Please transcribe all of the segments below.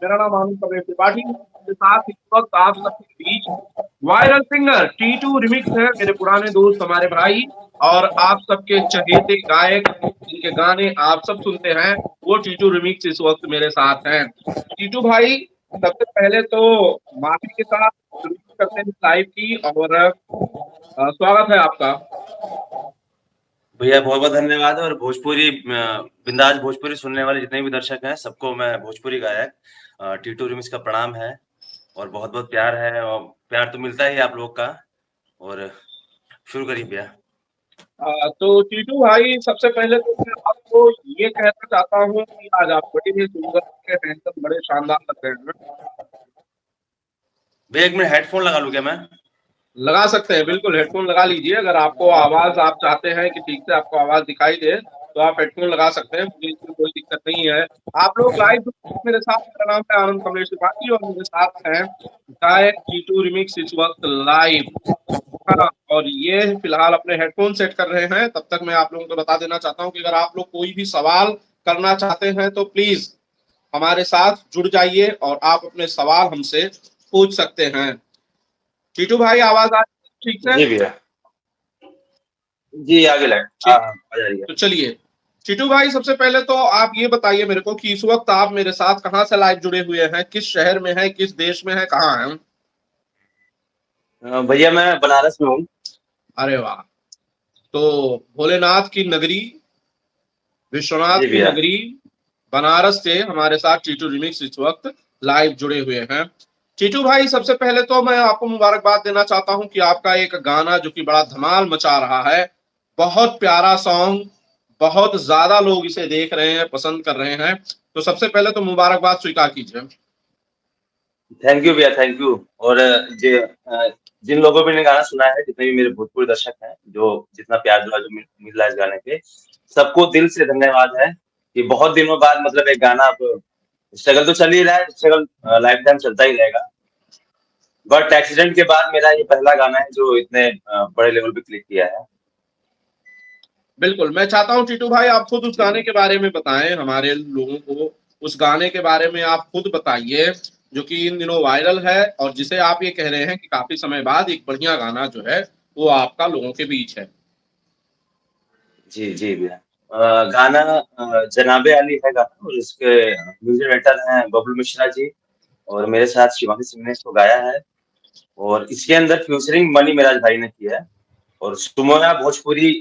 मेरा नाम आनंद प्रवेश त्रिपाठी के साथ इस वक्त आप सबके बीच वायरल सिंगर टीटू रिमिक्स है, मेरे पुराने दोस्त, हमारे भाई और आप सबके चहेते गायक जिनके गाने आप सब सुनते हैं, वो टीटू रिमिक्स इस वक्त मेरे साथ हैं। टीटू भाई, सबसे पहले तो माफी के साथ शुरू करते हैं लाइव की, और स्वागत है आपका। भैया बहुत बहुत धन्यवाद। और भोजपुरी बिंदास भोजपुरी सुनने वाले जितने भी दर्शक हैं सबको मैं भोजपुरी गायक टीटू रिमिक्स का प्रणाम है। और बहुत बहुत प्यार है, और प्यार तो मिलता ही है आप लोग का। और शुरू करिए भैया। तो टीटू भाई, सबसे पहले तो मैं आपको ये कहना चाहता हूँ कि आज आप बड़े ही सुंदर, बड़े हैंडसम, बड़े शानदार लग रहे हैं। भैया एक मिनट हेडफोन लगा लूं क्या मैं? लगा सकते हैं, बिल्कुल हेडफोन लगा लीजिए। अगर आपको आवाज, आप चाहते हैं कि ठीक से आपको आवाज दिखाई दे, तो आप हेडफोन लगा सकते हैं, मुझे इसमें कोई दिक्कत नहीं है। आप लोग लाइव मेरे साथ, मेरा नाम है आनंद कमलेश त्रिपाठी और मेरे साथ हैं गायक टीटू रिमिक्स इस वक्त लाइव। हाँ, और ये फिलहाल अपने हेडफोन सेट कर रहे हैं। तब तक मैं आप लोगों को बता देना चाहता हूँ कि अगर आप लोग कोई भी सवाल करना चाहते हैं तो प्लीज हमारे साथ जुड़ जाइए और आप अपने सवाल हमसे पूछ सकते हैं। टीटू भाई, आवाज आ रही है ठीक से? जी भैया। जी आगे लाइन। हाँ ठीक, हाँ आ जा रही है। तो चलिए। टीटू भाई, सबसे पहले तो आप ये बताइए मेरे को कि इस वक्त आप मेरे साथ कहाँ से लाइव जुड़े हुए हैं, किस शहर में हैं, किस देश में हैं, कहाँ हैं? भैया मैं बनारस में हूँ। अरे वाह! तो भोलेनाथ की नगरी, विश्वनाथ जी की भैया। नगरी बनारस से हमारे साथ टीटू रिमिक्स इस वक्त लाइव जुड़े हुए हैं। टीटू भाई, सबसे पहले तो मैं आपको मुबारकबाद देना चाहता हूं कि आपका एक गाना जो कि बड़ा धमाल मचा रहा है, बहुत प्यारा सॉन्ग, बहुत ज्यादा लोग इसे देख रहे हैं, पसंद कर रहे हैं। तो सबसे पहले तो मुबारकबाद स्वीकार कीजिए। थैंक यू भैया, थैंक यू। और जिन लोगों ने गाना सुना है, जितने भी मेरे भोजपुरी दर्शक हैं, जो जितना प्यार दुआ जो मिल रहा है इस गाने पे, सबको दिल से धन्यवाद है कि बहुत दिनों बाद मतलब एक गाना अब स्ट्रगल तो चल ही रहा है, स्ट्रगल लाइफ टाइम चलता ही रहेगा। बट एक्सीडेंट के बाद मेरा ये पहला गाना है जो इतने बड़े लेवल पे क्लिक किया है। बिल्कुल, मैं चाहता हूँ टीटू भाई आप खुद उस गाने के बारे में बताएं हमारे लोगों को। उस गाने के बारे में आप खुद बताइए, जो कि इन दिनों वायरल है और जिसे आप ये कह रहे हैं कि काफी समय बाद एक बढ़िया गाना जो है वो आपका लोगों के बीच है। जी जी भैया। गाना जनाबे अली है गाना, और इसके म्यूजिक डायरेक्टर हैं बबलू मिश्रा जी। और मेरे साथ शिवानी सिंह ने इसको गाया है। और इसके अंदर फ्यूचरिंग मनी मिराज भाई ने किया है। और सुमोया भोजपुरी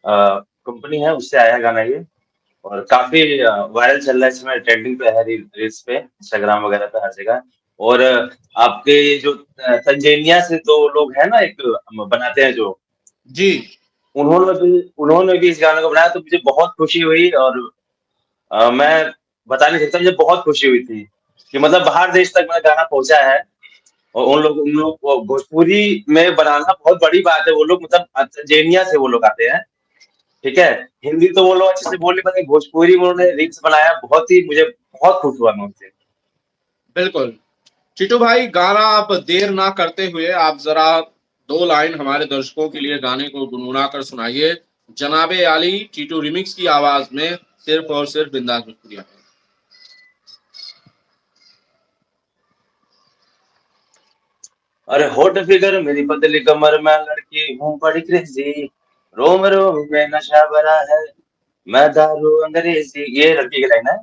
कंपनी है, उससे आया है गाना ये। और काफी वायरल चल रहा है, इसमें ट्रेंडिंग पे है, रील्स पे, इंस्टाग्राम वगैरह पे, हर जगह। और आपके ये जो तंजेनिया से दो लोग हैं ना, एक बनाते हैं जो, जी। उन्होंने भी इस गाने को बनाया, तो मुझे बहुत खुशी हुई। और मैं बता नहीं सकता, मुझे बहुत खुशी हुई थी कि मतलब बाहर देश तक मेरा गाना पहुंचा है। और उन लोग को भोजपुरी में बनाना बहुत बड़ी बात है। वो लोग मतलब तंजेनिया से वो लोग आते हैं, ठीक है। हिंदी तो वो लोग अच्छे से बोल नहीं पाते, भोजपुरी में उन्होंने रील्स बनाया, बहुत ही मुझे बहुत खुश हुआ मैं उनसे। बिल्कुल। टीटू भाई, गाना आप देर ना करते हुए आप जरा दो लाइन हमारे दर्शकों के लिए गाने को गुनगुना कर सुनाइए। जनाबे आली टीटू रिमिक्स की आवाज में, सिर्फ और सिर्फ बिंदास भोजपुरिया में। अरे होट फिगर मेरी पतली कमर में लड़की हूँ बड़ी क्रेजी, रोम रोम में नशा भरा है, मैं दारू अंग्रेजी। ये लड़की की लाइन है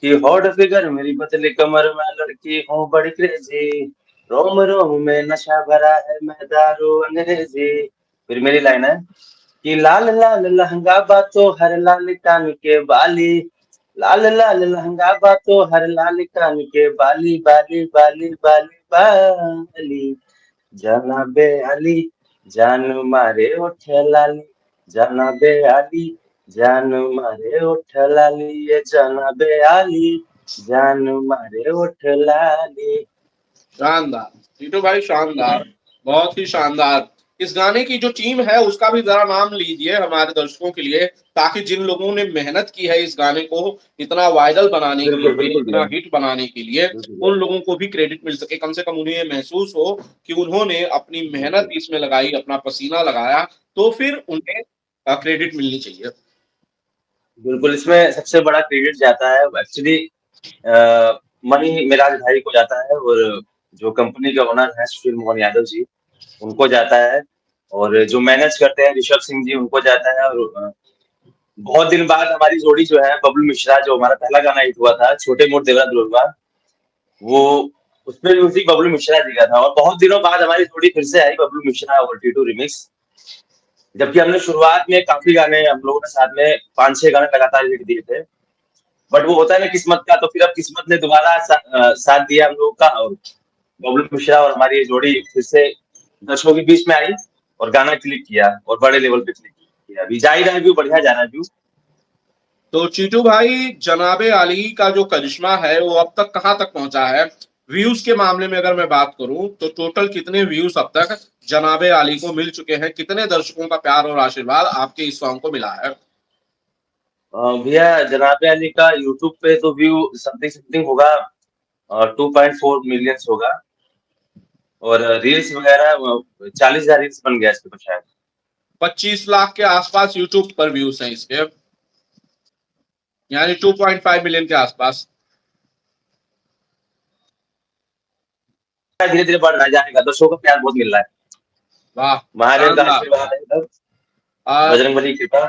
कि हॉट फिगर मेरी पतली कमर में लड़की हूँ बड़ी क्रेजी, रोम रोम में नशा भरा है, मैं दारू अंग्रेजी। फिर मेरी लाइन है कि लाल लाल लहंगा बातो हर लाल कान के बाली, लाल लाल लहंगा बातो हर लाल कान के बाली, बाली बाली बाली बाली, जनाबे अली जान मारे ओठ लाली, जनाबे अली जान मारे ओठ लाली, ये जनाबे अली जान मारे ओठ लाली। शानदार टीटू भाई, शानदार, बहुत ही शानदार। इस गाने की जो टीम है उसका भी जरा नाम लीजिए हमारे दर्शकों के लिए, ताकि जिन लोगों ने मेहनत की है इस गाने को इतना वायरल बनाने के बिल्कुल लिए, बिल्कुल इतना भैया। हिट बनाने के लिए, बिल्कुल उन भैया। लोगों को भी क्रेडिट मिल सके। कम से कम उन्हें ये महसूस हो कि उन्होंने अपनी मेहनत बिल्कुल इसमें लगाई, अपना पसीना लगाया, तो फिर उन्हें क्रेडिट मिलनी चाहिए। बिल्कुल, इसमें सबसे बड़ा क्रेडिट जाता है एक्चुअली मनी मेराज भाई को जाता है, और जो कंपनी के ओनर हैं सुशील मोहन यादव जी, उनको जाता है, और जो मैनेज करते हैं ऋषभ सिंह जी, उनको जाता है। और बहुत दिन बाद हमारी जोड़ी जो है बबलू मिश्रा, जो हमारा पहला गाना हिट हुआ था छोटे मोट देवरा दुल्हवा, वो उसमें म्यूजिक बबलू मिश्रा जी का था। और बहुत दिनों बाद हमारी जोड़ी फिर से आई, बबलू मिश्रा और टीटू रिमिक्स। जबकि हमने शुरुआत में काफी गाने हम लोगों ने साथ में 5-6 गाने लगातार हिट दिए थे, बट वो होता है ना किस्मत का। तो फिर अब किस्मत ने दोबारा साथ दिया हम लोग का, और बबलू मिश्रा और हमारी ये जोड़ी फिर से दर्शकों के बीच में आई, और गाना क्लिक किया, और बड़े लेवल पे क्लिक किया। अभी जा ही रहा है व्यू, बढ़िया जा रहा है व्यू। तो चीटू भाई, जनाबे अली का जो करिश्मा है वो अब तक कहाँ तक पहुंचा है? व्यूज के मामले में अगर मैं बात करूं तो टोटल कितने व्यूज अब तक जनाबे अली को मिल चुके हैं? कितने दर्शकों का प्यार और आशीर्वाद आपके इस सॉन्ग को मिला है? भैया जनाबे अली का यूट्यूब पे तो व्यू समथिंग समथिंग होगा, 2.4 मिलियंस होगा। और रील्स वगैरह 40,000 रील्स बन गया इसके पर शायद। 25 लाख के आसपास यूट्यूब पर व्यूज हैं इसके, यानी 2.5 मिलियन के आसपास। धीरे धीरे बढ़ रहा जाएगा, दर्शकों का प्यार बहुत मिल रहा है। वाह, महादेव का शानदार। आशीर्वाद है इधर, आ, बजरंग बली की कृपा।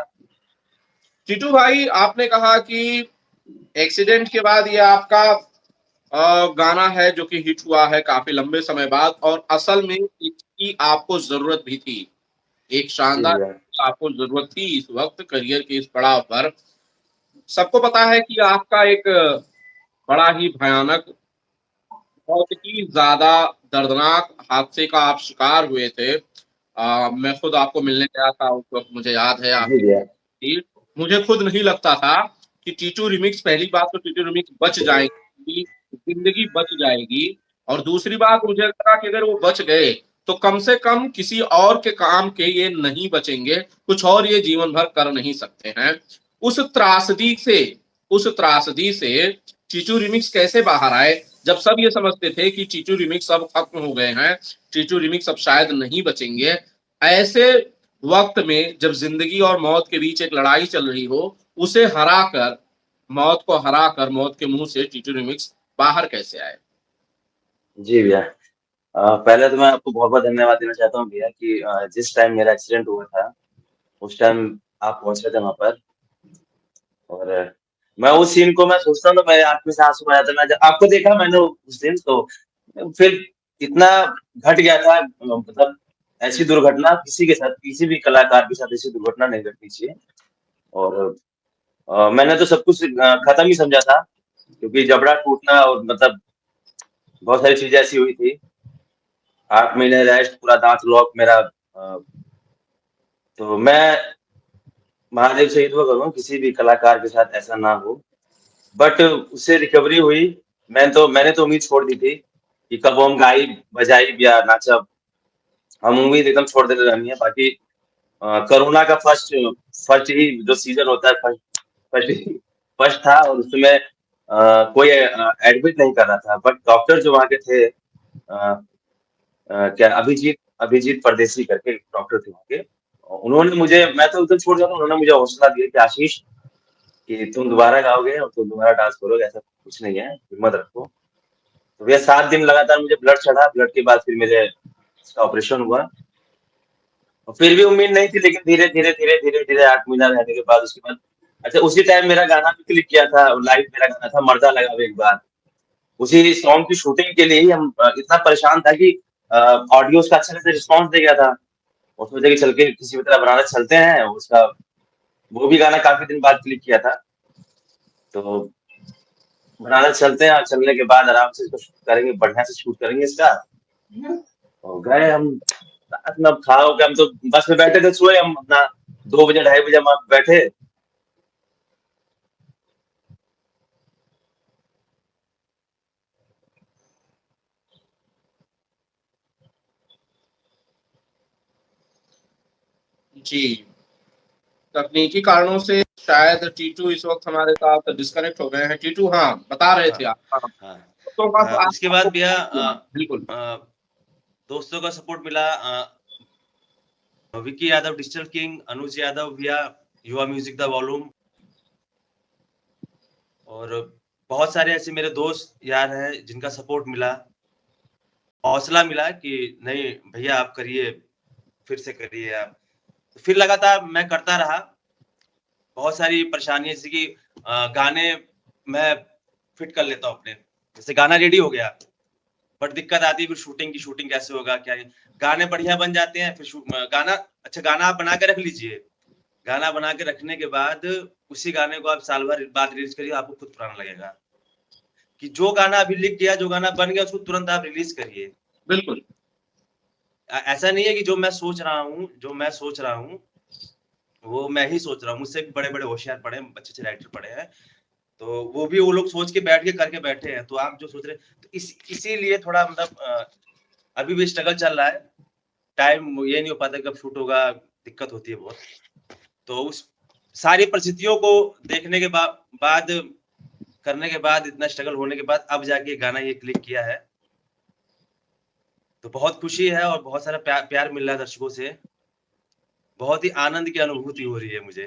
टीटू भाई, आपने कहा कि एक्सीडेंट के बाद ये आपका गाना है जो कि हिट हुआ है काफी लंबे समय बाद, और असल में इसकी आपको जरूरत भी थी। एक जी शानदार भैया। आपको जरूरत थी इस वक्त करियर के इस पड़ाव पर। सबको पता है कि आपका एक बड़ा ही भयानक, बहुत ही ज्यादा दर्दनाक हादसे का आप शिकार हुए थे। मैं खुद आपको मिलने गया था उस वक्त, मुझे याद है जी आपकी भैया। थी। मुझे खुद नहीं लगता था कि टीटू रिमिक्स, पहली बात तो टीटू रिमिक्स बच जाएगी, जिंदगी बच जाएगी। और दूसरी बात, मुझे लगा कि अगर वो बच गए तो कम से कम किसी और के काम के ये नहीं बचेंगे, कुछ और ये जीवन भर कर नहीं सकते हैं। उस त्रासदी से उस त्रासदी से चीचू रिमिक्स कैसे बाहर आए, जब सब ये समझते थे कि चीचू रिमिक्स अब खत्म हो गए हैं, चीचू रिमिक्स अब शायद नहीं बचेंगे? ऐसे वक्त में जब जिंदगी और मौत के बीच एक लड़ाई चल रही हो, उसे हराकर, मौत को हराकर, मौत के मुंह से टीटू रिमिक्स बाहर कैसे आए? जी भैया। पहले तो मैं आपको बहुत बहुत धन्यवाद देना चाहता हूँ भैया कि जिस टाइम मेरा एक्सीडेंट हुआ था उस टाइम आप पहुंचे थे वहां पर। और मैं उस सीन को मैं सोचता हूँ तो मेरे आंख में से आंसू आ जाता है। मैं जब आपको देखा मैंने उस दिन, तो फिर इतना घट गया था, मतलब ऐसी दुर्घटना किसी के साथ, किसी भी कलाकार के साथ ऐसी दुर्घटना नहीं घटनी चाहिए। और मैंने तो सब कुछ खत्म ही समझा था, क्योंकि जबड़ा टूटना और मतलब बहुत सारी चीजें ऐसी हुई थी। 8 महीने रेस्ट, पूरा दांत लॉक मेरा। तो मैं महादेव से ही दुआ करूंगा किसी भी कलाकार के साथ ऐसा ना हो। बट उससे रिकवरी हुई। मैंने तो उम्मीद छोड़ दी थी कि कब हम गायब बजाइब या नाचब, हम उम्मीद एकदम छोड़ देते रहनी है। बाकी कोरोना का फर्स्ट फर्स्ट ही जो सीजन होता है, फर्स्ट फर्स्ट था, और उसमें कोई एडमिट नहीं कर रहा था। बट डॉक्टर जो वहाँ के थे, क्या अभिजीत अभिजीत परदेसी करके डॉक्टर थे वहाँ के, उन्होंने मुझे, मैं तो उधर छोड़ जाता, उन्होंने मुझे हौसला दिया कि आशीष, कि तुम दोबारा गाओगे और तुम दोबारा डांस करोगे, ऐसा कुछ नहीं है, हिम्मत रखो। तो भैया 7 दिन लगातार मुझे ब्लड चढ़ा, ब्लड के बाद फिर मेरे इसका ऑपरेशन हुआ। और फिर भी उम्मीद नहीं थी, लेकिन धीरे धीरे धीरे धीरे धीरे 8 महीना रहने के बाद उसके बाद, अच्छा उसी टाइम मेरा गाना भी क्लिक किया था, लाइव मेरा गाना था मर्दा लगावे एक बार। उसी सॉन्ग की शूटिंग के लिए ही हम इतना परेशान था कि ऑडियोज का अच्छा से रिस्पॉन्स दे गया था, और सोचा कि चल के किसी भी तरह बनारस चलते हैं उसका। वो भी गाना काफी दिन बाद क्लिक किया था। तो बनारस चलते हैं, और चलने के बाद आराम से इसको शूट करेंगे, बढ़िया से शूट करेंगे इसका। और गए हम, रात में अब खाओ के हम तो बस में बैठे थे, सोए हम अपना 2 बजे 2:30 बजे हम वहाँ बैठे। जी, तकनीकी कारणों से शायद टीटू इस वक्त हमारे साथ डिस्कनेक्ट हो गए हैं। टीटू, हाँ, बता रहे थे हाँ। आप? हाँ, हाँ। तो आप उसके बाद आपको भैया बिल्कुल। दोस्तों का सपोर्ट मिला। विकी यादव डिजिटल किंग, अनुज यादव भैया, युवा म्यूजिक द वॉल्यूम, और बहुत सारे ऐसे मेरे दोस्त यार हैं जिनका सपोर्ट मिला, हौसला मिला कि नहीं भैया आप करिए, फिर से करिए आप। फिर लगातार मैं करता रहा। बहुत सारी परेशानियाँ जैसे कि गाने मैं फिट कर लेता हूँ अपने। जैसे गाना रेडी हो गया, बट दिक्कत आती है फिर शूटिंग की, शूटिंग कैसे होगा, क्या है? गाने बढ़िया बन जाते हैं, फिर गाना अच्छा गाना आप बना के रख लीजिए। गाना बना के रखने के बाद उसी गाने को आप साल भर बाद रिलीज़ करिए, आपको खुद पुराना लगेगा। कि जो गाना अभी लिख गया, जो गाना बन गया, उसको तुरंत आप रिलीज़ करिए। बिल्कुल। ऐसा नहीं है कि जो मैं सोच रहा हूँ, वो मैं ही सोच रहा हूँ। मुझसे भी बड़े-बड़े होशियार पड़े हैं, अच्छे-अच्छे राइटर पड़े हैं। तो वो लोग सोच के बैठ के करके बैठे हैं। तो आप जो सोच रहे हैं तो इसीलिए थोड़ा मतलब अभी भी स्ट्रगल चल रहा है। टाइम ये नहीं हो पाता कब शूट होगा, दिक्कत होती है बहुत। तो उस सारी परिस्थितियों को देखने के बाद करने के बाद इतना स्ट्रगल होने के बाद अब जाके गाना ये क्लिक किया है। तो बहुत खुशी है और बहुत सारा प्यार मिल रहा है दर्शकों से। बहुत ही आनंद की अनुभूति हो रही है मुझे।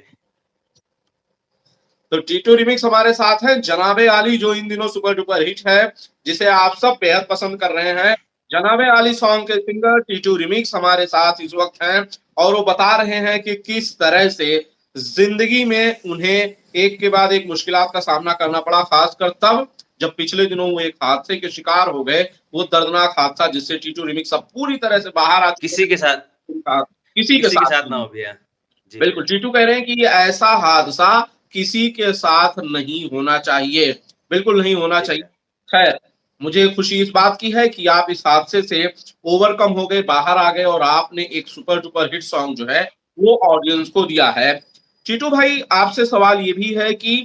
तो टीटू रिमिक्स हमारे साथ है, जनाबे आली जो इन दिनों सुपर डुपर हिट है, जिसे आप सब बेहद पसंद कर रहे हैं। जनाबे आली सॉन्ग के सिंगर टीटू रिमिक्स हमारे साथ इस वक्त हैं और वो बता रहे हैं कि किस तरह से जिंदगी में उन्हें एक के बाद एक मुश्किलात का सामना करना पड़ा, खासकर तब जब पिछले दिनों वो एक हादसे के शिकार हो गए। वो दर्दनाक हादसा जिससे टीटू रिमिक्स अब पूरी तरह से बाहर आ चुके किसी के साथ हैं, किसी के किसी के साथ साथ ना नहीं। हो भैया। जी बिल्कुल, भैया। टीटू कह रहे हैं कि ये ऐसा हादसा किसी के साथ नहीं होना चाहिए, बिल्कुल नहीं होना जी चाहिए। भैया। खैर, मुझे खुशी इस बात की है कि आप इस हादसे से ओवरकम हो गए, बाहर आ गए और आपने एक सुपर डुपर हिट सॉन्ग जो है वो ऑडियंस को दिया है। टीटू भाई, आपसे सवाल ये भी है कि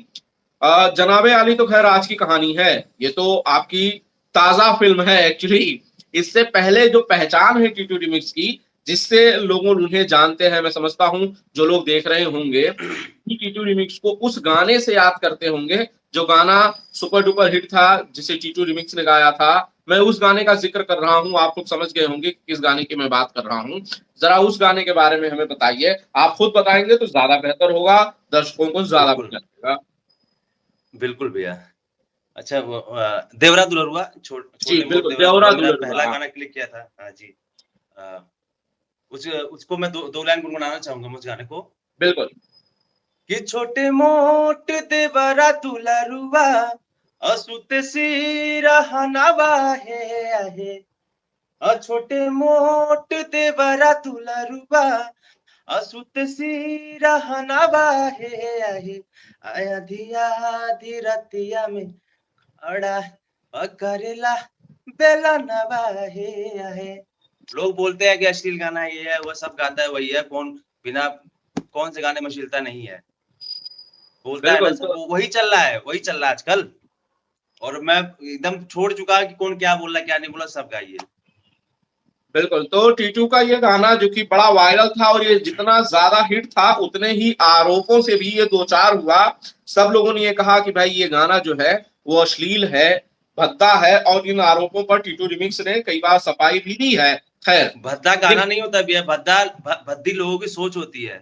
जनाबे आली तो खैर आज की कहानी है, ये तो आपकी ताजा फिल्म है एक्चुअली। इससे पहले जो पहचान है टीटू रिमिक्स की, जिससे लोग उन्हें जानते हैं, मैं समझता हूं जो लोग देख रहे होंगे कि टीटू रिमिक्स को उस गाने से याद करते होंगे, जो गाना सुपर डुपर हिट था जिसे टीटू रिमिक्स ने गाया था। मैं उस गाने का जिक्र कर रहा हूं, आप लोग समझ गए होंगे कि किस गाने की मैं बात कर रहा हूं। जरा उस गाने के बारे में हमें बताइए, आप खुद बताएंगे तो ज्यादा बेहतर होगा, दर्शकों को ज्यादा बिल्कुल, बढ़िया लगेगा। बिल्कुल भैया। अच्छा वो देवरा दुल्हरुआ जी छोटे मोट बिल्कुल, देवरा देवरा दुल्हरुआ मेरा दुल्हन, पहला हाँ। गाना क्लिक किया था। हाँ जी। अ, उसको मैं दो लाइन गुनगुनाना चाहूँगा मैं उस गाने को। बिल्कुल। कि छोटे मोट देवरा दुल्हरुआ असुत सिरहनवा है आहे। छोटे मोट देवरा दुल्हरुआ असुत सिरहनवा है आहे। आया धिया आधी रतिया में अड़ा करेला बेला नवा है। लोग बोलते हैं कि अश्लील गाना ये है, वो सब गाता है वही है, बिना कौन से गाने में अश्लीलता नहीं है। बोलता है ना बिल्कुल सब, तो वही चल रहा है आजकल। और मैं एकदम छोड़ चुका कि कौन क्या बोल रहा है, क्या नहीं बोला, सब गाइए। बिल्कुल, तो टीटू का ये गाना जो कि बड़ा वायरल था और ये जितना ज्यादा हिट था उतने ही आरोपों से भी ये दो चार हुआ। सब लोगों ने ये कहा कि भाई ये गाना जो है वो अश्लील है, भद्दा है, और इन आरोपों पर टीटू रिमिक्स ने कई बार सफाई भी दी है। खैर, भद्दा ये गाना नहीं होता भैया, भद्दी लोगों की सोच होती है।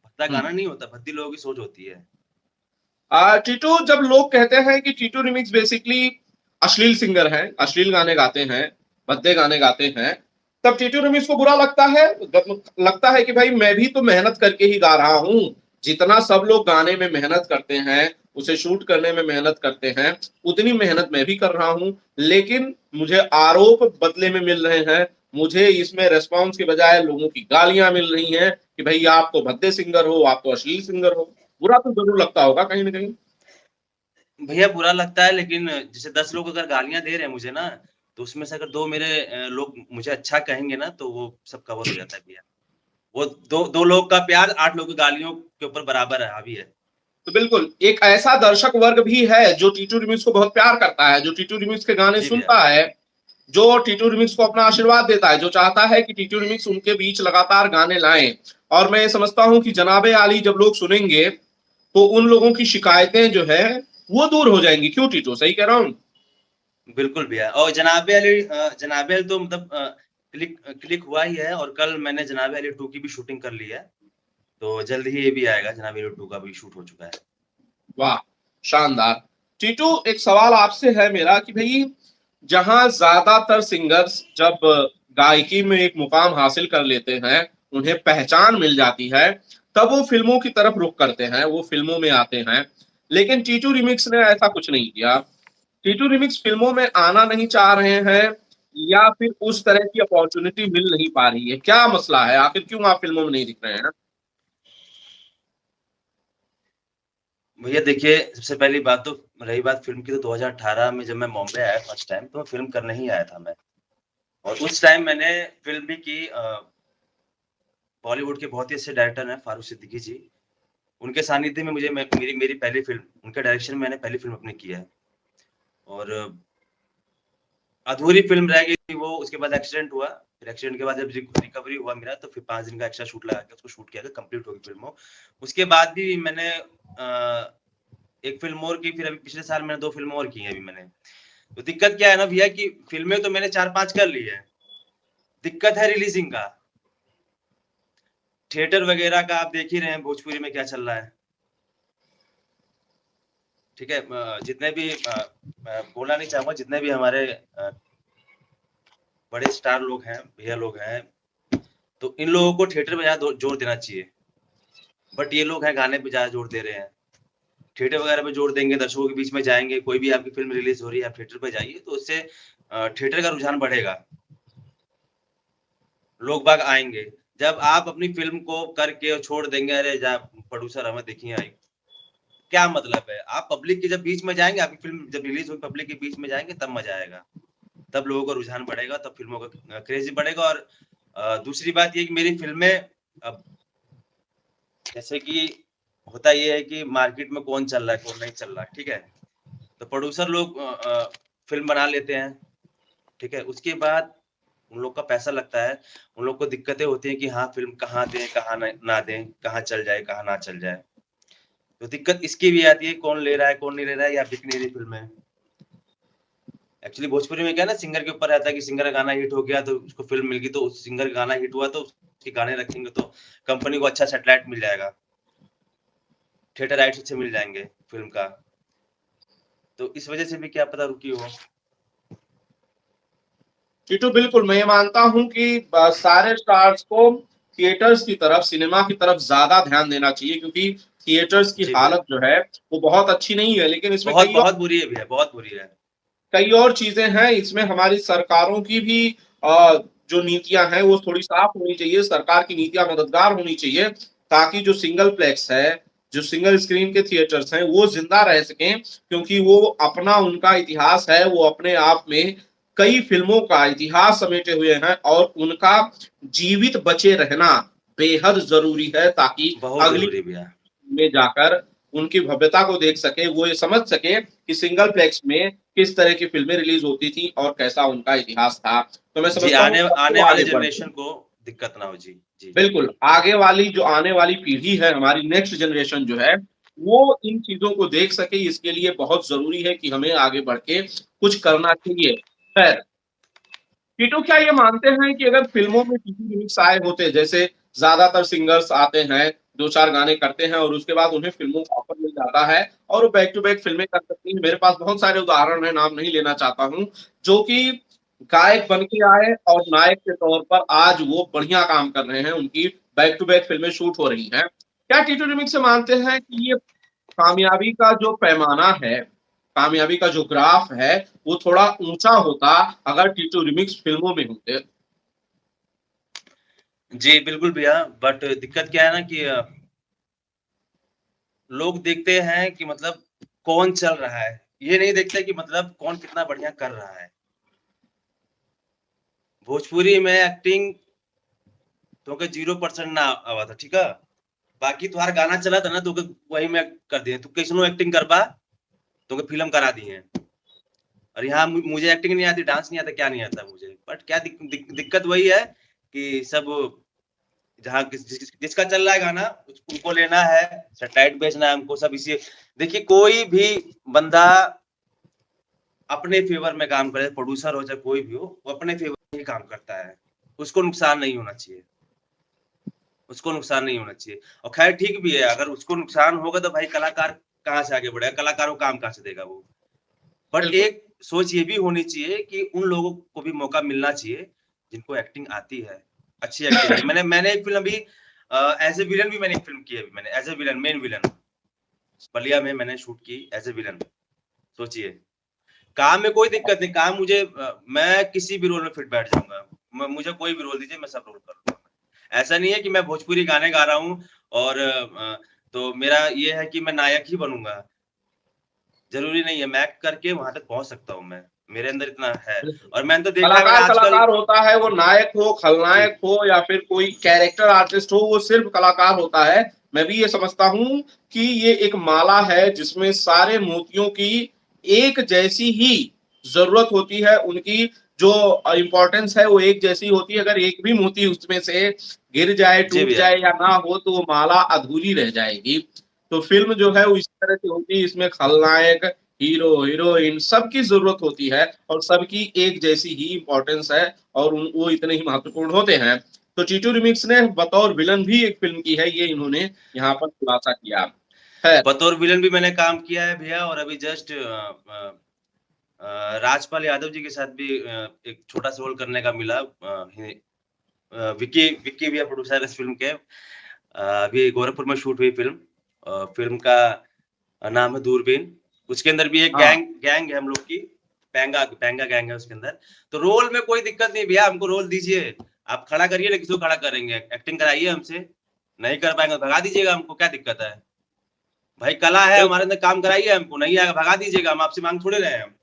भद्दा गाना नहीं होता, भद्दी लोगों की सोच होती है। टीटू, जब लोग कहते हैं कि टीटू रिमिक्स बेसिकली अश्लील सिंगर हैं, अश्लील गाने गाते हैं, भद्दे गाने गाते हैं, तब टीटू रिमिक्स को बुरा लगता है। लगता है कि भाई मैं भी तो मेहनत करके ही गा रहा हूं, जितना सब लोग गाने में मेहनत करते हैं, उसे शूट करने में मेहनत करते हैं, उतनी मेहनत मैं भी कर रहा हूं, लेकिन मुझे आरोप बदले में मिल रहे हैं। मुझे इसमें रेस्पॉन्स के बजाय लोगों की गालियां मिल रही हैं कि भाई आप तो भद्दे सिंगर हो, आप तो अश्लील सिंगर हो। बुरा तो जरूर लगता होगा कहीं ना कहीं। भैया बुरा लगता है, लेकिन जैसे 10 लोग अगर गालियाँ दे रहे हैं मुझे ना, तो उसमें से अगर 2 मेरे लोग मुझे अच्छा कहेंगे ना, तो वो सब कवर हो जाता है भैया। वो 2 लोग का प्यार 8 लोग की गालियों के ऊपर बराबर है, हावी है। तो बिल्कुल एक ऐसा दर्शक वर्ग भी है जो टीटू रिमिक्स को बहुत प्यार करता है, जो टीटू रिमिक्स के गाने जी भैया। सुनता है, जो टीटू रिमिक्स को अपना आशीर्वाद देता है, जो चाहता है कि टीटू रिमिक्स उनके बीच लगातार गाने लाएं। और मैं ये समझता हूं कि जनाबे आली जब लोग सुनेंगे तो उन लोगों की शिकायतें जो है वो दूर हो जाएंगी। क्यों टीटू, सही कह रहा हूं? बिल्कुल भैया। और जनाबे अली तो मतलब क्लिक हुआ ही है, और कल मैंने जनाबे अली 2 की भी शूटिंग कर ली है। तो जल्द ही ये भी आएगा, जनाबे अली 2 का भी शूट हो चुका है। वाह, शानदार। टीटू, एक सवाल आपसे है मेरा कि भाई, जहां ज्यादातर सिंगर्स जब गायकी में एक मुकाम हासिल कर लेते हैं, उन्हें पहचान मिल जाती है, तब वो फिल्मों की तरफ रुख करते हैं, वो फिल्मों में आते हैं। लेकिन टीटू रिमिक्स ने ऐसा कुछ नहीं किया। टीटू रिमिक्स फिल्मों में आना नहीं चाह रहे हैं, या फिर उस तरह की अपॉर्चुनिटी मिल नहीं पा रही है? क्या मसला है, आखिर क्यों आप फिल्मों में नहीं दिख रहे हैं? भैया देखिए, सबसे पहली बात तो रही बात फ़िल्म की, तो 2018 में जब मैं बॉम्बे आया फर्स्ट टाइम, तो फ़िल्म करने ही आया था मैं। और उस टाइम मैंने फ़िल्म भी की बॉलीवुड के बहुत ही अच्छे डायरेक्टर हैं फारूक सिद्दीकी जी। उनके सानिध्य में मुझे मेरी मेरी पहली फ़िल्म, उनके डायरेक्शन में मैंने पहली फ़िल्म अपनी की है। और अधूरी फ़िल्म रह गई थी वो, उसके बाद एक्सीडेंट हुआ। फिर एक्सीडेंट के बाद जब रिकवरी हुआ मेरा, तो फिर 5 दिन का एक्स्ट्रा शूट लगा के उसको शूट किया था, कंप्लीट हो गई फ़िल्म वो। उसके बाद भी मैंने 1 फ़िल्म और की, फिर अभी पिछले साल मैंने 2 फ़िल्में और की हैं अभी मैंने। तो दिक्कत क्या है ना भैया कि फ़िल्में तो मैंने 4-5 कर ली है, दिक्कत है रिलीज़िंग का। थिएटर वगैरह का आप देख ही रहे हैं भोजपुरी में क्या चल रहा है। ठीक है? जितने भी मैं बोलना नहीं चाहूँगा, जितने भी हमारे बड़े स्टार लोग हैं, भैया लोग हैं, तो इन लोगों को थिएटर में ज़्यादा जोर देना चाहिए। बट ये लोग हैं गाने पे ज़्यादा जोर दे रहे हैं। थिएटर वगैरह पे जोर देंगे, दर्शकों के बीच में जाएँगे, कोई भी आपकी फ़िल्म रिलीज़ हो रही है, आप थिएटर पे जाइए, तो उससे थिएटर का रुझान बढ़ेगा। लोग बाग आएँगे। जब आप अपनी फ़िल्म को करके और छोड़ देंगे, अरे जा प्रोड्यूसर हमें देखिए आई, क्या मतलब है? आप पब्लिक के जब बीच में जाएँगे, आपकी फ़िल्म जब रिलीज़ होगी पब्लिक के बीच में जाएँगे, तब मज़ा आएगा। तब लोगों का रुझान बढ़ेगा, तब फ़िल्मों का क्रेज़ भी बढ़ेगा। और दूसरी बात ये कि मेरी फ़िल्में अब जैसे कि होता ये है कि मार्केट में कौन चल रहा है, कौन नहीं चल रहा है, ठीक है? तो प्रोड्यूसर लोग फ़िल्म बना लेते हैं, ठीक है? उसके बाद उन लोग का पैसा लगता है, उन लोग को दिक्कतें होती हैं कि हाँ, फ़िल्म कहाँ दें, कहाँ न ना दें, कहाँ चल जाए, कहाँ ना चल जाए। तो दिक्कत इसकी भी आती है, कौन ले रहा है, कौन नहीं ले रहा है, या बिक नहीं रही फ़िल्में। एक्चुअली भोजपुरी में क्या है ना, सिंगर के ऊपर रहता है कि सिंगर का गाना हिट हो गया, तो उसको फ़िल्म मिल गई, तो उस सिंगर का गाना हिट हुआ, तो उसके गाने रखेंगे, तो कंपनी को अच्छा सैटेलाइट मिल जाएगा, थिएटर राइट्स अच्छे मिल जाएँगे फ़िल्म का। तो इस वजह से भी क्या पता रुकी हो। टीटू, बिल्कुल मैं ये मानता हूं कि सारे स्टार्स को थिएटर्स की तरफ, सिनेमा की तरफ ज्यादा ध्यान देना चाहिए, क्योंकि थिएटर्स की जी भैया। हालत जो है वो बहुत अच्छी नहीं है। लेकिन इसमें बहुत बहुत बुरी है भैया, बहुत बुरी है। कई और चीजें हैं। इसमें हमारी सरकारों की भी जो नीतियां हैं वो थोड़ी साफ होनी चाहिए। सरकार की नीतियां मददगार होनी चाहिए, ताकि जो सिंगल प्लेक्स है, जो सिंगल स्क्रीन के थिएटर्स हैं, वो जिंदा रह सकें। क्योंकि वो अपना, उनका इतिहास है, वो अपने आप में कई फिल्मों का इतिहास समेटे हुए हैं, और उनका जीवित बचे रहना बेहद जरूरी है, ताकि बहुत अगली ज़रूरी भैया। में जाकर उनकी भव्यता को देख सके, वो ये समझ सके कि सिंगल प्लेक्स में किस तरह की फिल्में रिलीज होती थी और कैसा उनका इतिहास था। तो मैं जी, समझता हूँ आने कि अब आने वो वाले आगे बढ़ जनरेशन को दिक्कत ना हो। जी, जी। बिल्कुल, आगे वाली जो आने वाली पीढ़ी है, हमारी नेक्स्ट जनरेशन जो है, वो इन चीजों को देख सके। इसके लिए बहुत जरूरी है कि हमें आगे बढ़ के कुछ करना चाहिए। खैर, टीटू, क्या ये मानते हैं कि अगर फिल्मों में टीवी रिमिक्स आए होते, जैसे ज्यादातर सिंगर्स आते हैं, दो चार गाने करते हैं, और उसके बाद उन्हें फिल्मों का ऑफर मिल जाता है, और वो बैक टू बैक फिल्में कर सकती हैं। मेरे पास बहुत सारे उदाहरण हैं, नाम नहीं लेना चाहता हूं, जो कि गायक बन के आए और नायक के तौर पर आज वो बढ़िया काम कर रहे हैं, उनकी बैक टू बैक फिल्में शूट हो रही हैं। क्या टीटू रिमिक्स से मानते हैं कि ये कामयाबी का जो पैमाना है, कामयाबी का जो ग्राफ है, वो थोड़ा ऊंचा होता अगर टीटू रिमिक्स फिल्मों में होते? जी, बिल्कुल भैया, बट दिक्कत क्या है ना कि लोग देखते हैं कि मतलब कौन चल रहा है, ये नहीं देखते कि मतलब कौन कितना बढ़िया कर रहा है। भोजपुरी में एक्टिंग तोके 0% ना आवा था, ठीक है? बाकी तुम्हारा गाना चला था ना, तोके वही में कर दिए। तू कैसनो एक्टिंग करबा, तोके फ़िल्म करा दी हैं। और यहाँ मुझे एक्टिंग नहीं आती, डांस नहीं आता, क्या नहीं आता मुझे। बट क्या दिक्कत वही है कि सब जहाँ जिसका चल रहा है गाना, उनको लेना है, सैटेलाइट बेचना है हमको, सब इसी। देखिए, कोई भी बंदा अपने फेवर में काम करे, प्रोड्यूसर हो चाहे कोई भी हो, वो अपने फेवर में ही काम करता है। उसको नुकसान नहीं होना चाहिए, उसको नुकसान नहीं होना चाहिए। और खैर ठीक भी है, अगर उसको नुकसान होगा तो भाई कलाकार कहाँ से आगे बढ़ेगा, कलाकार को काम कहाँ से देगा वो। बट बिल्कुल। एक सोच ये भी होनी चाहिए कि उन लोगों को भी मौका मिलना चाहिए, जिनको एक्टिंग आती है, अच्छी एक्टिंग है। मैंने मैंने एक फ़िल्म अभी एज़ अ विलेन भी मैंने एक फ़िल्म की है अभी मैंने, as a villain, main villain, Ballia में मैंने शूट की एज़ अ विलेन, सोचिए। काम में कोई दिक्कत नहीं, काम मुझे मैं किसी भी रोल में फिट बैठ जाऊँगा। म मुझे कोई भी रोल दीजिए, मैं सब रोल कर लूँगा। ऐसा नहीं है कि मैं भोजपुरी गाने गा रहा हूँ और तो मेरा ये है कि मैं नायक ही बनूँगा। ज़रूरी नहीं है, मैं एक्ट करके वहाँ तक पहुँच सकता हूँ मैं। मेरे अंदर इतना है बिल्कुल। और मैंने तो देखा है मैंने कलाकार आजकल। कलाकार होता है, वो नायक हो, जी, खलनायक हो या फिर कोई कैरेक्टर आर्टिस्ट हो, वो सिर्फ कलाकार होता है। मैं भी ये समझता हूँ कि ये एक माला है जिसमें सारे मोतियों की एक जैसी ही ज़रूरत होती है, उनकी जो इम्पोर्टेंस है वो एक जैसी होती है। अगर एक भी मोती उसमें से गिर जाए, जी टूट भैया। जाए या ना हो तो वो माला अधूरी रह जाएगी। तो फ़िल्म जो है वो इस तरह से होती है, इसमें खलनायक, हीरो, हीरोइन सबकी ज़रूरत होती है और सबकी एक जैसी ही इम्पोर्टेंस है और वो इतने ही महत्वपूर्ण होते हैं। तो टीटू रिमिक्स ने बतौर विलन भी एक फ़िल्म की है, ये इन्होंने यहाँ पर खुलासा किया है। बतौर विलेन भी मैंने काम किया है भैया और अभी जस्ट राजपाल यादव जी के साथ भी एक छोटा-सा रोल करने का मिला। विक्की विक्की भैया प्रोड्यूसर है इस फ़िल्म के। अभी गोरखपुर में शूट हुई फ़िल्म। फ़िल्म का नाम है दूरबीन। उसके अंदर भी एक हाँ, गैंग है हम लोग की, पेंगा पेंगा गैंग है उसके अंदर। तो रोल में कोई दिक्कत नहीं भैया, हमको रोल दीजिए। आप खड़ा करिए ना, किसी को खड़ा करेंगे, एक्टिंग कराइए हमसे। नहीं कर पाएँगे तो भगा दीजिएगा हमको, क्या दिक्कत है? भाई कला है हमारे बिल्कुल, अंदर, काम कराइए हमको, नहीं आएगा भगा दीजिएगा, हम आपसे माँग थोड़े रहे हैं हम।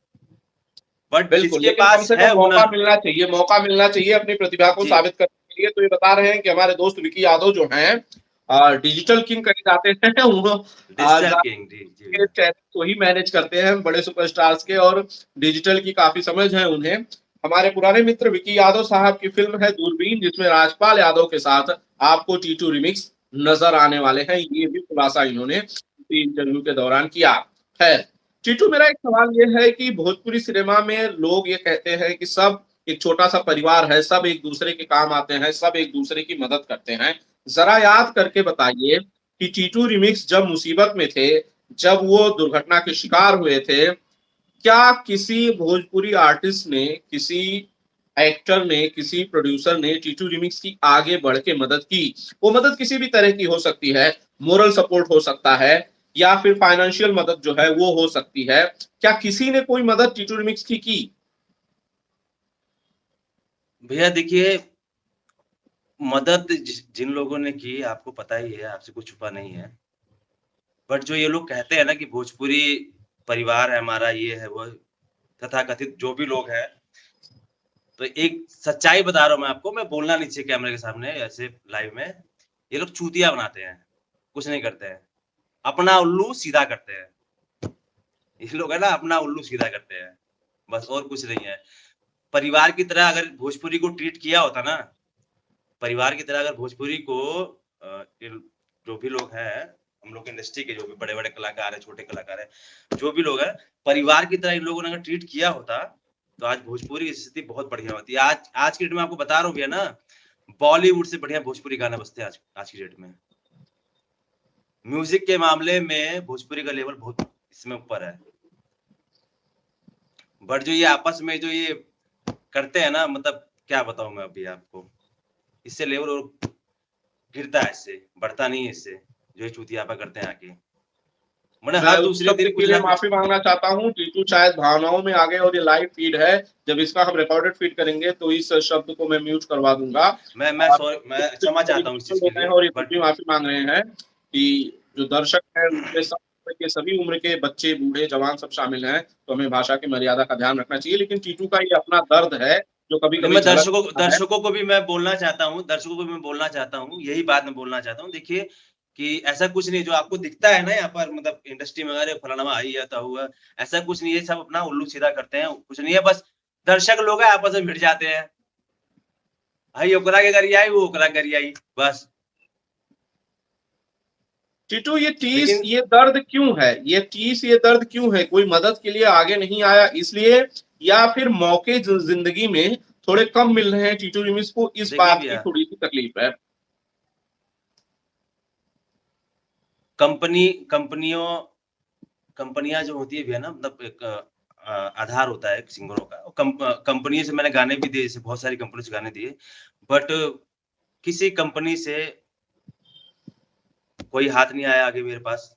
बट बिल्कुल, जिसके लेकिन कम पास से है कम हुनर। मौका मिलना चाहिए अपनी प्रतिभा को जी, साबित करने के लिए। तो ये बता रहे हैं कि हमारे दोस्त विकी यादव जो हैं डिजिटल किंग कहे जाते हैं वो डिजिटल किंग, जी, जी के भैया। चैनल को ही मैनेज करते हैं बड़े सुपरस्टार्स के और डिजिटल की काफ़ी समझ है उन्हें। हमारे पुराने मित्र विकी यादव साहब की फ़िल्म है दूरबीन जिसमें राजपाल यादव के साथ आपको टीटू रिमिक्स नज़र आने वाले हैं। ये भी खुलासा इन्होंने इसी इंटरव्यू के दौरान किया है। टीटू मेरा एक सवाल ये है कि भोजपुरी सिनेमा में लोग ये कहते हैं कि सब एक छोटा-सा परिवार है, सब एक-दूसरे के काम आते हैं, सब एक-दूसरे की मदद करते हैं। ज़रा याद करके बताइए कि टीटू रिमिक्स जब मुसीबत में थे, जब वो दुर्घटना के शिकार हुए थे, क्या किसी भोजपुरी आर्टिस्ट ने, किसी एक्टर ने, किसी प्रोड्यूसर ने टीटू रिमिक्स की आगे बढ़ के मदद की? वो मदद किसी भी तरह की हो सकती है, मोरल सपोर्ट हो सकता है या फिर फाइनेंशियल मदद जो है वो हो सकती है। क्या किसी ने कोई मदद टीटू रिमिक्स की? भैया देखिए, मदद जिन लोगों ने की आपको पता ही है, आपसे कुछ छुपा नहीं है। बट जो ये लोग कहते हैं ना कि भोजपुरी परिवार है हमारा, ये है, वो है, तथाकथित जो भी लोग हैं, तो एक सच्चाई बता रहा हूँ मैं आपको, मैं बोलना नहीं चाहिए कैमरे के सामने ऐसे लाइव में। ये लोग चूतिया बनाते हैं, कुछ नहीं करते हैं। अपना उल्लू सीधा करते हैं। ये लोग है ना अपना उल्लू सीधा करते हैं, बस और कुछ नहीं है। परिवार की तरह अगर भोजपुरी को ट्रीट किया होता ना, परिवार की तरह अगर भोजपुरी को इन जो भी लोग हैं, हम लोग इंडस्ट्री के जो भी बड़े-बड़े कलाकार हैं, छोटे कलाकार हैं, जो भी लोग हैं, परिवार की तरह इन लोगों ने अगर ट्रीट किया होता, तो आज भोजपुरी की स्थिति बहुत बढ़िया होती। आज आज की डेट में आपको बता रहा हूँ भैया ना, बॉलीवुड से बढ़िया भोजपुरी गाना बजते हैं आज आज की डेट में। म्यूज़िक के मामले में भोजपुरी का लेवल बहुत इसमें ऊपर है। बट जो ये आपस में जो ये करते हैं ना, मतलब क्या बताऊँ मैं अभी आपको? इससे लेवल और गिरता है इससे, बढ़ता नहीं है इससे, जो ये चूतियापा करते हैं आके। मने मैं हर उस दूसरे शब्द दिन के कुछ लिए ना कुछ। माफ़ी माँगना चाहता हूँ। टीटू शायद भावनाओं में आ गए और ये लाइव फ़ीड है। जब इसका हम रिकॉर्डेड फ़ीड करेंगे तो इस शब्द को मैं म्यूट करवा दूँगा। और मैं क्षमा चाहता हूँ इस चीज़ के लोग हैं लिए, और ये खुद बट भी माफ़ी माँग रहे हैं कि जो दर्शक हैं उनमें सब उम्र के सभी उम्र के बच्चे, बूढ़े, जवान सब शामिल हैं। तो हमें भाषा की मर्यादा का ध्यान रखना चाहिए। लेकिन टीटू का ये अपना दर्द है जो नहीं कभी-कभी मैं झलक आता है। दर्शकों को भी मैं बोलना चाहता हूँ, दर्शकों को भी मैं बोलना चाहता हूँ, यही बात मैं बोलना चाहता हूँ। देखिए कि ऐसा कुछ नहीं जो आपको दिखता है ना यहाँ पर मतलब इंडस्ट्री में अरे फलाना आई है तो हुआ, ऐसा कुछ नहीं है, सब अपना उल्लू सीधा करते हैं, कुछ नहीं है बस दर्शक लोग हैं आपस में भिड़ जाते हैं। भाई ओकरा के गरियाई, वो ओकरा गरियाई, बस। टिटू लेकिन ये दर्द क्यों है? ये दर्द क्यों है? कोई मदद के लिए आगे नहीं आया इसलिए या फिर मौके जिंदगी में थोड़े कम मिल रहे हैं टीटू रिमिस को इस देखिए बात की भैया, थोड़ी सी तकलीफ है। कंपनी कंपनियों कंपनियाँ जो होती है भैया ना मतलब एक आधार होता है सिंगरों का। कंपनी से मैंने गाने भी दिए, जैसे बहुत सारी कंपनी से गाने दिए, बट किसी कंपनी से कोई हाथ नहीं आया आगे मेरे पास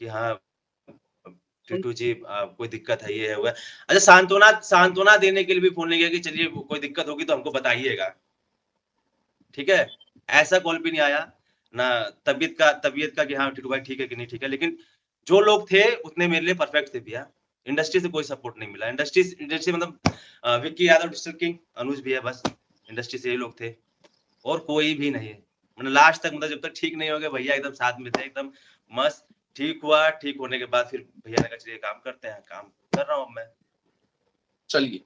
कि हाँ टीटू जी कोई दिक्कत है, ये है वो है। अच्छा, सांत्वना सांत्वना देने के लिए भी फोन नहीं किया कि चलिए कोई दिक्कत होगी तो हमको बताइएगा, ठीक है? ऐसा कॉल भी नहीं आया, ना तबीयत का कि हाँ टीटू भाई ठीक है कि नहीं ठीक है। लेकिन जो लोग थे उतने मेरे लिए परफेक्ट थे भैया। इंडस्ट्री से कोई सपोर्ट नहीं मिला। इंडस्ट्री मतलब विक्की यादव, डिस्ट्रिक्ट किंग, अनुज भैया, बस इंडस्ट्री से ये लोग थे और कोई भी नहीं। मतलब लास्ट तक, मतलब जब तक ठीक नहीं हो गए भैया एकदम साथ में थे, एकदम मस्त। ठीक हुआ, ठीक होने के बाद फिर भैया ने कहा चलिए काम करते हैं, काम कर रहा हूँ मैं। चलिए,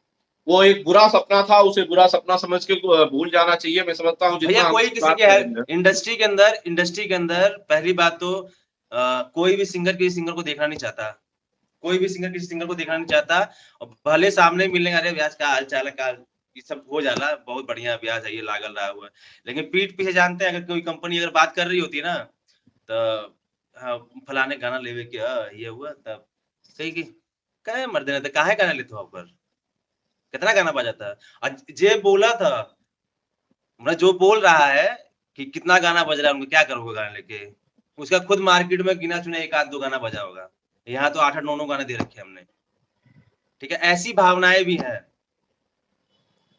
वो एक बुरा सपना था, उसे बुरा सपना समझ के भूल जाना चाहिए। मैं समझता हूँ भैया जितना हम कोई इसकी किसी बात के है करेंगे। इंडस्ट्री के अंदर पहली बात तो कोई भी सिंगर किसी सिंगर को देखना नहीं चाहता। कोई भी सिंगर किसी सिंगर को देखना नहीं चाहता। और भले सामने मिलने, अरे ब्यास का हाल चाल है का, ये सब हो जाला बहुत बढ़िया, ब्यास है ये लागल रहा हुआ है। लेकिन पीठ पीछे जानते हैं, अगर कोई कंपनी अगर बात कर रही होती है ना, तो हाँ, फलाने गाना लेवे के ये हुआ तब कही कि काहे मर्दे ने काहे गाना लेते हो पर कितना गाना बजाता है। जे बोला था, मतलब जो बोल रहा है कि कितना गाना बज रहा है, उनको क्या करोगे गाना लेके, उसका खुद मार्केट में गिना चुना एक आध दो गाना बजा होगा। यहाँ तो 8-8 9-9 गाने दे रखे हैं हमने, ठीक है? ऐसी भावनाएं भी हैं।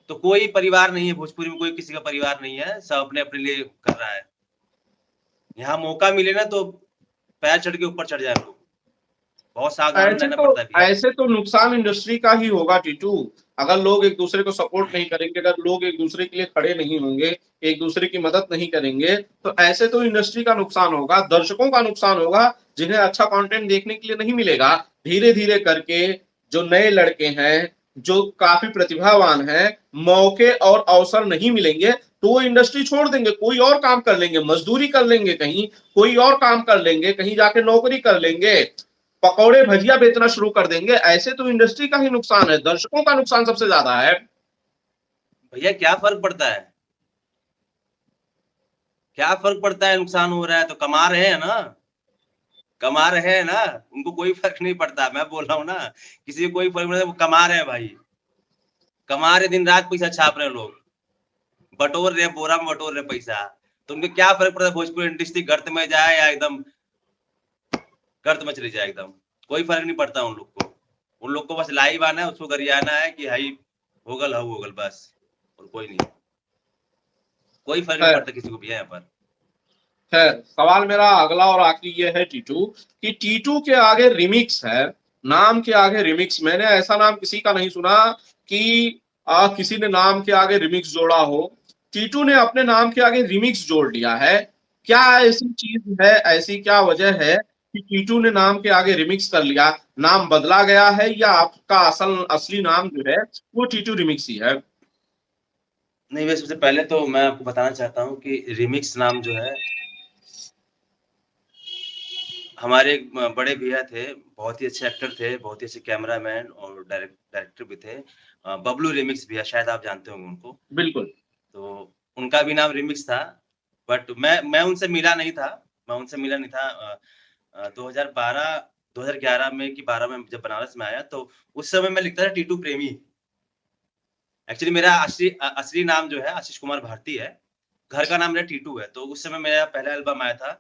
तो कोई परिवार नहीं है भोजपुरी में, कोई किसी का परिवार नहीं है, सब अपने अपने लिए कर रहा है। यहाँ मौका मिले ना तो पैर चढ़ के ऊपर चढ़ जाए लोग। बहुत सावधान रहना पड़ता है भैया। ऐसे तो नुकसान इंडस्ट्री का ही होगा टीटू। अगर लोग एक दूसरे को सपोर्ट नहीं करेंगे, अगर लोग एक दूसरे के लिए खड़े नहीं होंगे, एक दूसरे की मदद नहीं करेंगे, तो ऐसे तो इंडस्ट्री का नुकसान होगा, दर्शकों का नुकसान होगा, जिन्हें अच्छा कंटेंट देखने के लिए नहीं मिलेगा। धीरे धीरे करके जो नए लड़के हैं, जो काफी प्रतिभावान हैं, मौके और अवसर नहीं मिलेंगे तो वो इंडस्ट्री छोड़ देंगे, कोई और काम कर लेंगे, मजदूरी कर लेंगे, कहीं कोई और काम कर लेंगे, कहीं जाके नौकरी कर लेंगे, पकौड़े भजिया बेचना शुरू कर देंगे। ऐसे तो इंडस्ट्री का ही नुकसान है, दर्शकों का नुकसान सबसे ज्यादा है। भैया क्या फर्क पड़ता है, क्या फर्क पड़ता है? नुकसान हो रहा है तो कमा रहे हैं ना, कमा रहे हैं ना, उनको कोई फर्क नहीं पड़ता। मैं बोल रहा हूँ ना, किसी को कोई फर्क नहीं पड़ता, वो कमा रहे हैं भाई, कमा रहे, दिन रात पैसा छाप रहे हैं लोग, बटोर रहे, बोरा में बटोर रहे पैसा। तो उनको क्या फर्क पड़ता है भोजपुरी इंडस्ट्री गर्त में जाए या एकदम गर्त में चली जाए, एकदम कोई फर्क नहीं पड़ता उन लोग को। उन लोग को बस लाइव आना है, उसको गरियाना है कि हाई होगल हाउ होगल, बस, और कोई नहीं। कोई फर्क नहीं खैर पड़ता किसी को भी यहाँ पर। खैर, सवाल मेरा अगला और आखिरी ये है टीटू, कि टीटू के आगे रिमिक्स है, नाम के आगे रिमिक्स। मैंने ऐसा नाम किसी का नहीं सुना कि किसी ने नाम के आगे रिमिक्स जोड़ा हो। टीटू ने अपने नाम के आगे रिमिक्स जोड़ लिया है। क्या ऐसी चीज है, ऐसी क्या वजह है कि टीटू ने नाम के आगे रिमिक्स कर लिया? नाम बदला गया है या आपका असली नाम जो है वो टीटू रिमिक्स ही है? नहीं, मैं सबसे पहले तो मैं आपको बताना चाहता हूँ कि रिमिक्स नाम जो है, हमारे एक बड़े भैया थे, बहुत ही अच्छे एक्टर थे, बहुत ही अच्छे कैमरामैन और डायरेक्टर भी थे। बबलू रिमिक्स भैया, शायद आप जानते होंगे उनको। बिल्कुल। तो उनका भी नाम रिमिक्स था, बट मैं उनसे मिला नहीं था। मैं उनसे मिला नहीं था। 2012 2011 में कि 12 में जब बनारस में आया, तो उस समय मैं लिखता था टीटू प्रेमी। एक्चुअली मेरा असली नाम जो है आशीष कुमार भारती है। घर का नाम मेरा टीटू है। तो उस समय मेरा पहला एल्बम आया था,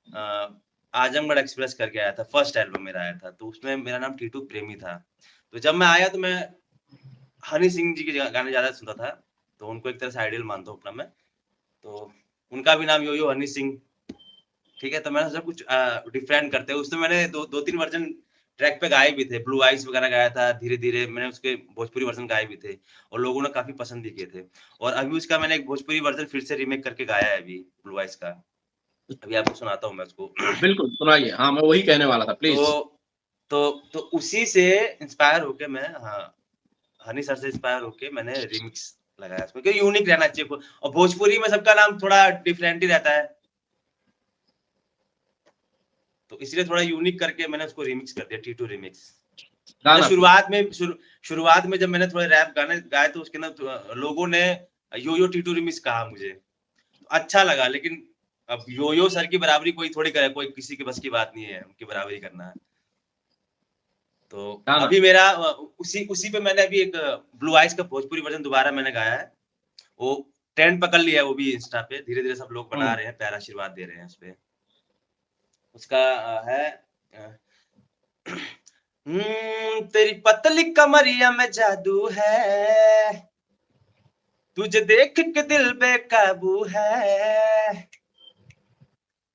अ, आजमगढ़ एक्सप्रेस करके आया था, फर्स्ट एल्बम मेरा आया था, तो उसमें मेरा नाम टीटू प्रेमी था। तो जब मैं आया तो मैं हनी सिंह जी के गाने ज़्यादा सुनता था, तो उनको एक तरह से आइडियल मानता हूँ अपना मैं। तो उनका भी नाम यो-यो हनी सिंह, ठीक है? तो मैंने सोचा कुछ डिफरेंट करते हैं। उसमें मैंने 2-3 वर्ज़न ट्रैक पे गाए भी थे, ब्लू आइज़ वगैरह गाया था, धीरे-धीरे मैंने उसके भोजपुरी वर्ज़न गाए भी थे और लोगों ने काफ़ी पसंद भी किए थे। और अभी उसका मैंने एक भोजपुरी वर्ज़न फिर से रीमेक करके गाया है अभी, ब्लू आइज़ का। अभी आपको सुनाता हूँ मैं उसको। बिल्कुल सुनाइए, हाँ मैं वही कहने वाला था, प्लीज। तो तो उसी से इंस्पायर होके मैं, हाँ, हनी सर से इंस्पायर होके मैंने रिमिक्स लगाया इसमें, क्योंकि यूनिक रहना चाहिए। और भोजपुरी में सबका नाम थोड़ा डिफरेंट ही रहता है, तो इसलिए थोड़ा यूनिक करके मैंने उसको रिमिक्स कर दिया, टीटू रिमिक्स। अच्छा, गाना प्लीज। शुरुआत में जब मैंने थोड़े रैप गाने गाए तो उसके अंदर लोगों ने यो यो टीटू रिमिक्स कहा मुझे, अच्छा लगा। लेकिन अब यो यो सर की बराबरी कोई थोड़ी करे, कोई किसी के बस की बात नहीं है उनकी बराबरी करना। तो गाना। अभी मेरा उसी पे मैंने अभी एक ब्लू आइज का भोजपुरी वर्जन दोबारा मैंने गाया है। वो ट्रेंड पकड़ लिया है वो भी इंस्टा पे, धीरे-धीरे सब लोग बना हुँ। रहे हैं, प्यारा आशीर्वाद दे रहे हैं उसपे। उसका है अ, तेरी पतली कमरिया में जादू है, तुझे देख के दिल बेकाबू है।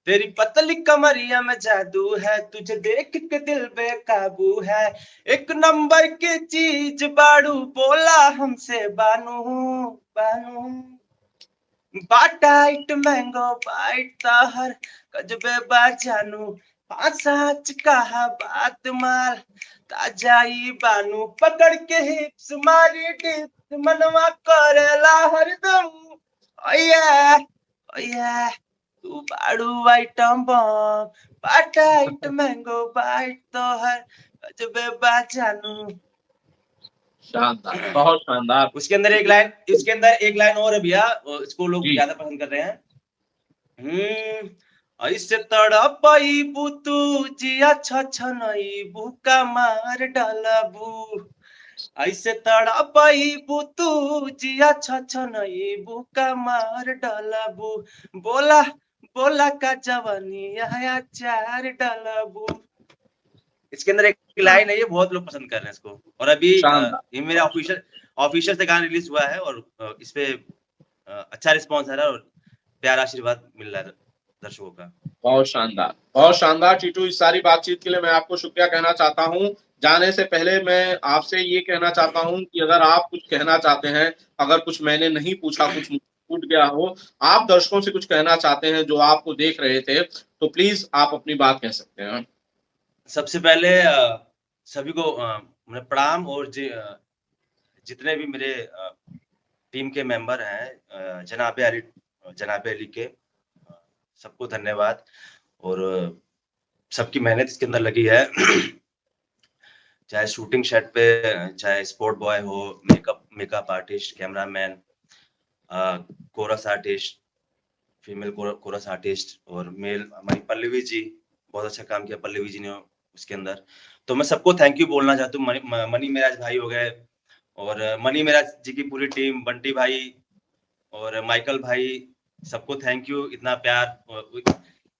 तेरी पतली कमरिया में जादू है, तुझे देख के दिल बेकाबू है। एक नंबर की चीज बाड़ू, बोला हमसे बानू, बानू। बाटाइट मैंगो बाइट तहर गजबे बाजानू, हाँ सच कहा बात मार ताजाई बानू, पकड़ के हिप्स मारी डिप्स मनवा करेला हरदम। ओये ओये तू बाड़ू आइटम बम, बाटाइट मैंगो बाइट तोहर गजबे बाजानू। शानदार, बहुत शानदार। उसके अंदर एक लाइन और है भैया, इसको लोग जी। ज्यादा पसंद कर रहे हैं। ऐसे तड़पईबू तू जिया छछनईबू कमार डलबू, ऐसे तड़पईबू तू जिया छछनईबू कमार डलबू, बोला बोला का जवनिया चार डलबू। इसके अंदर एक हाँ, लाइन है, ये बहुत लोग पसंद कर रहे हैं इसको। और अभी शानदार। ये मेरा ऑफिशियल से गाना रिलीज हुआ है और इस पे अच्छा रिस्पॉन्स आ रहा है और प्यारा आशीर्वाद मिल रहा है दर्शकों का। बहुत शानदार, बहुत शानदार टीटू, इस सारी बातचीत के लिए मैं आपको शुक्रिया कहना चाहता हूँ। जाने से पहले मैं आपसे ये कहना चाहता हूँ कि अगर आप कुछ कहना चाहते हैं, अगर कुछ मैंने नहीं पूछा, कुछ मुझसे छूट गया हो, आप दर्शकों से कुछ कहना चाहते हैं जो आपको देख रहे थे, तो प्लीज़ आप अपनी बात कह सकते हैं। सबसे पहले सभी को मैं प्रणाम, और जितने भी मेरे टीम के मेंबर हैं, जनाब अली के सबको धन्यवाद। और सबकी मेहनत इसके अंदर लगी है। चाहे शूटिंग सेट पे, चाहे स्पोर्ट बॉय हो, makeup artist, cameraman, chorus artist, female chorus artist, और मेल हमारी पल्लवी जी, बहुत अच्छा काम किया पल्लवी जी ने उसके अंदर। तो मैं सबको थैंक यू बोलना चाहता हूँ। मनी मेराज भाई हो गए, और मनी मेराज जी की पूरी टीम, बंटी भाई और माइकल भाई, सबको थैंक यू इतना प्यार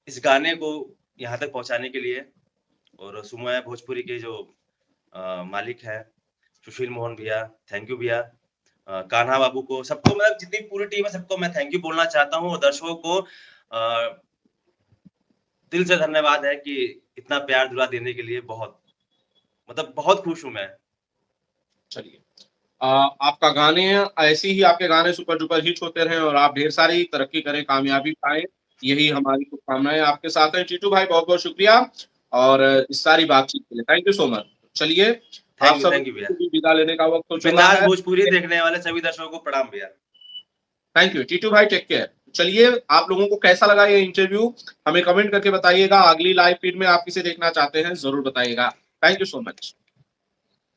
इस गाने को यहाँ तक पहुँचाने के लिए। और सुमया भोजपुरी के जो मालिक है सुशील मोहन भैया, थैंक यू भैया। कान्हा बाबू को, सबको, मतलब जितनी पूरी टीम है सबको मैं थैंक यू बोलना चाहता हूँ। और दर्शकों को दिल से धन्यवाद है कि इतना प्यार दुला देने के लिए। बहुत, मतलब बहुत खुश हूँ मैं। चलिए, आपका गाने ऐसे ही आपके गाने सुपर डुपर हिट होते रहें और आप ढेर सारी तरक्की करें, कामयाबी पाएँ, यही हमारी शुभकामनाएँ आपके साथ हैं। टीटू भाई बहुत-बहुत शुक्रिया और इस सारी बातचीत के लिए थैंक यू सो मच। चलिए, आप सब थैंक यू भैया। को भी विदा लेने का वक़्त हो चला बिंदास है। भोजपुरी देखने वाले सभी दर्शकों को प्रणाम भैया। थैंक यू टीटू भाई, टेक केयर। चलिए, आप लोगों को कैसा लगा ये इंटरव्यू हमें कमेंट करके बताइएगा। अगली लाइव फीड में आप किसे देखना चाहते हैं ज़रूर बताइएगा। Thank you so much.